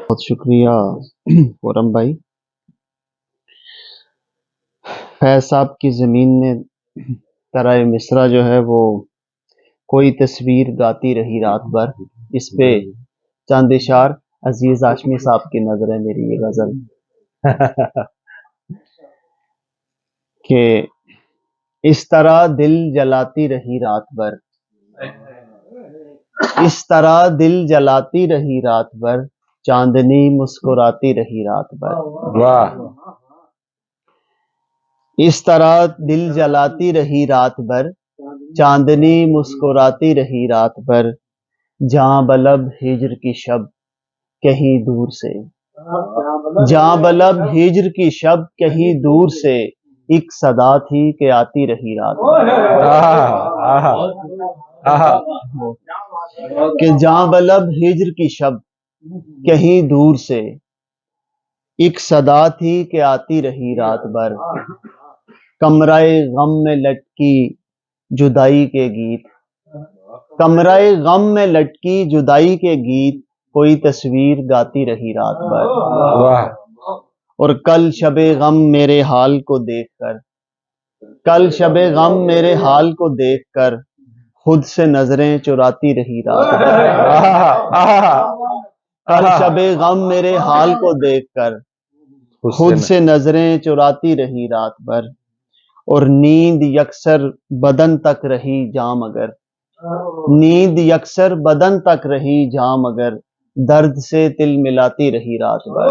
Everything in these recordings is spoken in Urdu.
بہت شکریہ خرم بھائی. فیض صاحب کی زمین میں طرح مصرع جو ہے وہ کوئی تصویر گاتی رہی رات بھر، اس پہ چند اشعار عزیز ہاشمی صاحب کی نظر ہے میری یہ غزل کہ اس طرح دل جلاتی رہی رات بھر، اس طرح دل جلاتی رہی رات بھر، چاندنی مسکراتی رہی رات بھر. واہ اس طرح دل جلاتی رہی رات بھر، چاندنی مسکراتی رہی رات بھر، جہاں بلب ہجر کی شب کہیں دور سے، جہاں بلب ہجر کی شب کہیں دور سے، ایک صدا تھی کہ آتی رہی رات بھر. کہ جہاں بلب ہجر کی شب کہیں دور سے، ایک صدا تھی کہ آتی رہی رات بھر. کمرۂ غم میں لٹکی جدائی کے گیت، کمرۂ غم میں لٹکی جدائی کے گیت، کوئی تصویر گاتی رہی رات بھر. اور کل شب غم میرے حال کو دیکھ کر، کل شب غم میرے حال کو دیکھ کر، خود سے نظریں چراتی رہی رات بھر. کل شب غم میرے حال کو دیکھ کر خود سے نظریں چراتی رہی رات بھر. اور نیند یکسر بدن تک رہی جاں مگر، نیند یکسر بدن تک رہی جاں مگر، درد سے تل ملاتی رہی رات بھر.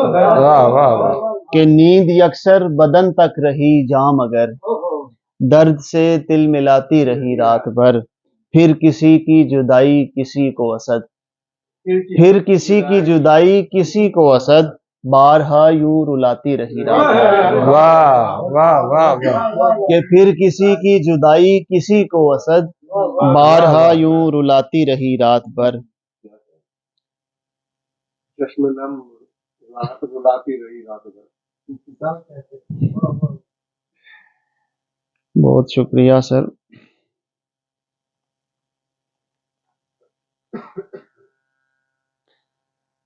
کہ نیند یکسر بدن تک رہی جاں مگر، درد سے تل ملاتی رہی رات بھر. پھر کسی کی جدائی کسی کو اسد، پھر کسی کی جدائی کسی کو اسد، بارہا یوں رلاتی رہی رات بھر. واہ واہ واہ کہ پھر کسی کی جدائی کسی کو اسد، بارہا یوں رلاتی رہی رات بھر. چشم نم رلاتی رہی رات بھر. بہت شکریہ سر.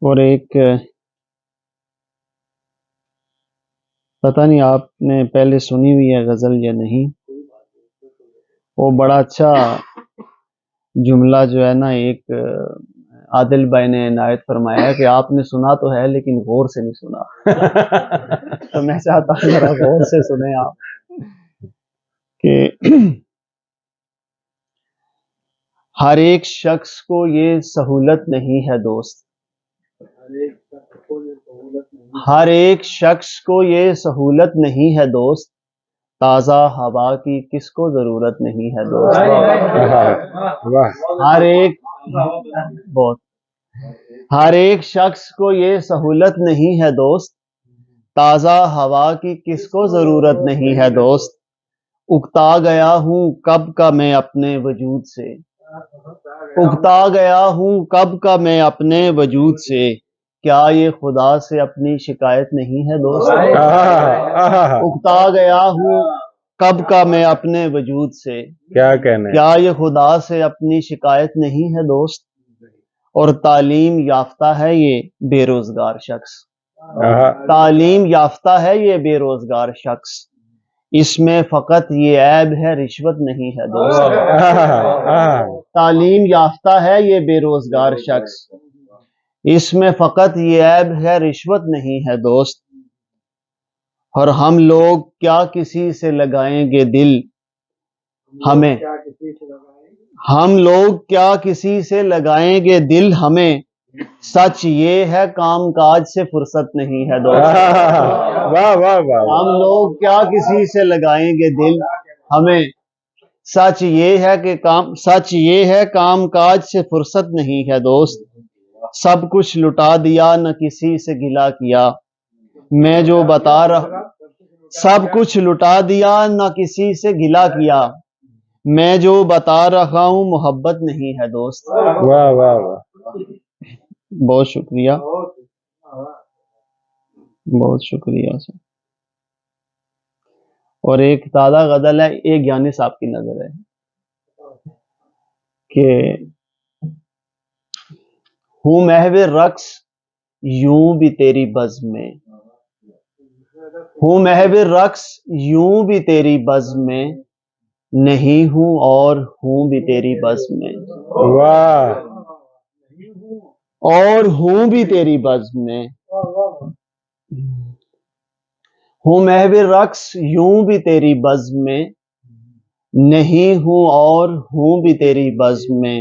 اور ایک پتہ نہیں آپ نے پہلے سنی ہوئی ہے غزل یا نہیں، وہ بڑا اچھا جملہ جو ہے نا ایک عادل بھائی نے عنایت فرمایا ہے کہ آپ نے سنا تو ہے لیکن غور سے نہیں سنا. تو میں چاہتا ہوں ذرا غور سے سنیں آپ کہ ہر ایک شخص کو یہ سہولت نہیں ہے دوست، ہر ایک شخص کو یہ سہولت نہیں ہے دوست، تازہ ہوا کی کس کو ضرورت نہیں ہے دوست. ہر ایک بہت ہر ایک شخص کو یہ سہولت نہیں ہے دوست، تازہ ہوا کی کس کو ضرورت نہیں ہے دوست. اکتا گیا ہوں کب کا میں اپنے وجود سے، اکتا گیا ہوں کب کا میں اپنے وجود سے، کیا یہ خدا سے اپنی شکایت نہیں ہے دوست. اکتا گیا ہوں کب کا میں اپنے وجود سے، کیا کہنے، کیا یہ خدا سے اپنی شکایت نہیں ہے دوست. اور تعلیم یافتہ ہے یہ بے روزگار شخص، تعلیم یافتہ ہے یہ بے روزگار شخص، اس میں فقط یہ عیب ہے رشوت نہیں ہے دوست. تعلیم یافتہ ہے یہ بے روزگار شخص، اس میں فقط یہ عیب ہے رشوت نہیں ہے دوست. اور ہم لوگ کیا کسی سے لگائیں گے دل، ہمیں ہم لوگ کیا کسی سے لگائیں گے دل، ہمیں سچ یہ ہے کام کاج سے فرصت نہیں ہے دوست. واہ واہ واہ. ہم لوگ کیا کسی سے لگائیں گے دل، ہمیں سچ یہ ہے کہ سچ یہ ہے کام کاج سے فرصت نہیں ہے دوست. سب کچھ لٹا دیا نہ کسی سے گلا کیا، میں جو بتا رہا سب کچھ لٹا دیا نہ کسی سے گلا کیا، میں جو بتا رہا ہوں محبت نہیں ہے دوست. واہ واہ واہ. بہت شکریہ، بہت شکریہ سر. اور ایک تازہ غزل ہے، ایک گیانی صاحب کی نظر ہے کہ ہوں محو رقص یوں بھی تیری بزم میں، ہوں محو رقص یوں بھی تیری بزم میں، نہیں ہوں اور ہوں بھی تیری بزم میں، واہ اور ہوں بھی تیری بزم میں، ہوں محو رقص یوں بھی تیری بزم میں، نہیں ہوں اور ہوں بھی تیری بزم میں،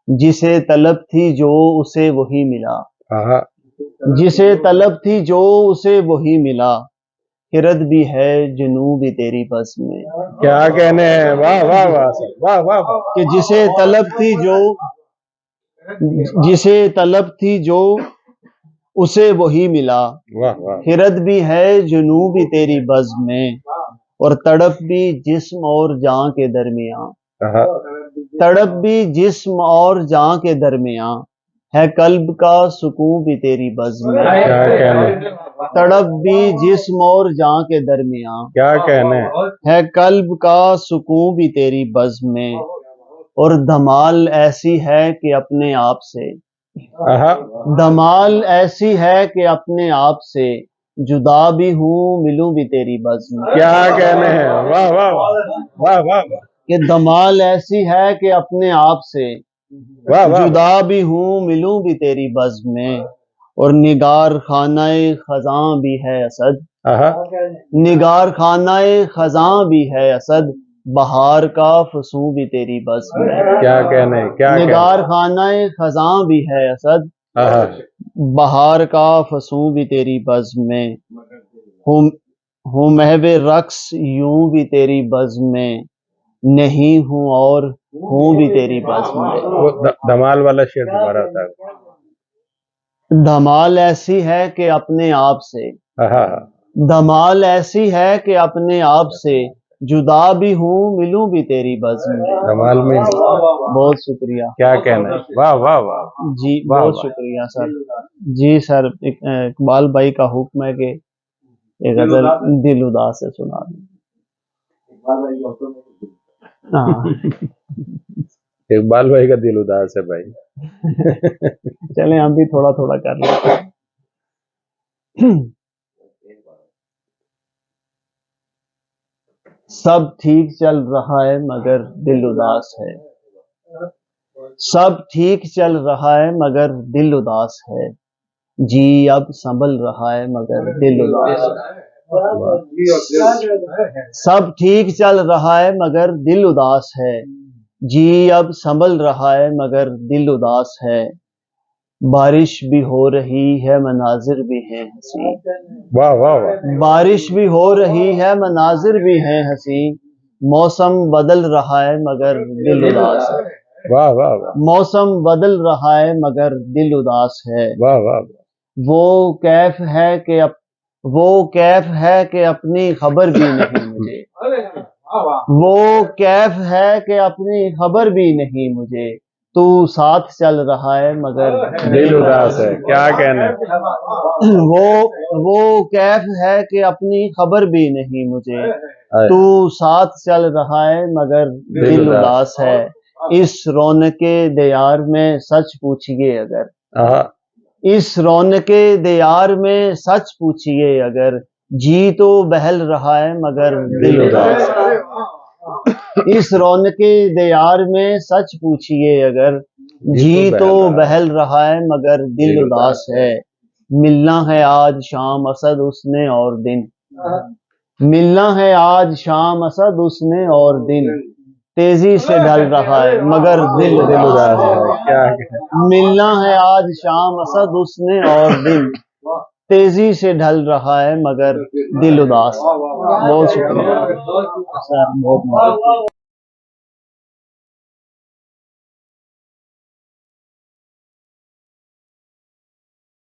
جسے طلب تھی جو اسے وہی ملا، آہا جسے طلب تھی جو اسے وہی ملا، خرد بھی ہے جنوں بھی تیری بزم میں، کیا کہنے ہیں، واہ واہ واہ سر، واہ واہ واہ کہ جسے طلب تھی جو، جسے طلب تھی جو اسے وہی ملا، واہ واہ خرد بھی ہے جنوں بھی تیری بزم میں، اور تڑپ بھی جسم اور جاں کے درمیان، آہا تڑپ بھی جسم اور جاں کے درمیان، ہے قلب کا سکون بھی تیری بزم میں، کیا کہنے، تڑپ بھی جسم اور جاں کے درمیان، کیا کہنے، ہے قلب کا سکون بھی تیری بزم میں، اور دھمال ایسی ہے کہ اپنے آپ سے، آہا دھمال ایسی ہے کہ اپنے آپ سے جدا بھی ہوں ملوں بھی تیری بزم میں، کیا کہنے ہیں، واہ واہ واہ واہ واہ کہ دھمال ایسی ہے کہ اپنے آپ سے واہ واہ جدا بھی ہوں ملوں بھی تیری بزم میں، اور نگار خانہ خزاں بھی ہے اسد، آہا نگار خانہ خزاں بھی ہے اسد، بہار کا فسوں بھی تیری بزم میں، کیا کہنے، کیا کہنے، نگار خانہ خزاں بھی ہے اسد، آہا بہار کا فسوں بھی تیری بزم میں، ہوں محو رقص یوں بھی تیری بزم میں، نہیں ہوں اور ہوں بھی تیری بزم میں، وہ دھمال والا شعر دوبارہ ہوتا ہے، دھمال ایسی ہے کہ اپنے آپ سے، آہا دھمال ایسی ہے کہ اپنے آپ سے جدا بھی ہوں ملوں بھی تیری بزم میں، دھمال میں بہت شکریہ کیا کہنا ہے، واہ واہ واہ جی، واہ بہت واہ شکریہ سر جی سر، اقبال بھائی کا حکم ہے کہ ایک غزل دل اداس سے سنا دیں۔ ہاں اقبال بھائی کا دل اداس ہے بھائی، چلیں ہم بھی تھوڑا تھوڑا کر لیتے ہیں۔ سب ٹھیک چل رہا ہے مگر دل اداس ہے، سب ٹھیک چل رہا ہے مگر دل اداس ہے، جی اب سنبھل رہا ہے مگر دل اداس ہے، سب ٹھیک چل رہا ہے مگر دل اداس ہے، جی اب سنبھل رہا ہے مگر دل اداس ہے، بارش بھی ہو رہی ہے مناظر بھی ہیں حسین، واہ واہ واہ بارش بھی ہو رہی ہے مناظر بھی ہیں حسین، موسم بدل رہا ہے مگر دل اداس ہے، واہ واہ واہ موسم بدل رہا ہے مگر دل اداس ہے، واہ واہ وہ کیف ہے کہ اپنی خبر بھی نہیں مجھے، وہ کیف ہے کہ اپنی خبر بھی نہیں مجھے، تو ساتھ چل رہا ہے مگر دل اداس ہے، کیا کہنے، وہ کیف ہے کہ اپنی خبر بھی نہیں مجھے، تو ساتھ چل رہا ہے مگر دل اداس ہے، اس رونق دیار میں سچ پوچھئے اگر، آہا اس رونق دیار میں سچ پوچھئے اگر، جی تو بہل رہا ہے مگر دل اداس ہے، اس رونق دیار میں سچ پوچھئے اگر، جی تو بہل رہا ہے مگر دل اداس ہے، ملنا ہے آج شام اسد اس نے اور دن، ملنا ہے آج شام اسد اس نے اور دن، تیزی سے ڈھل رہا ہے مگر دل اداس ہے، کیا کہنے، ملنا ہے آج شام اسد اس نے اور دن، تیزی سے ڈھل رہا ہے مگر دل اداس ہے۔ بہت شکریہ سر، بہت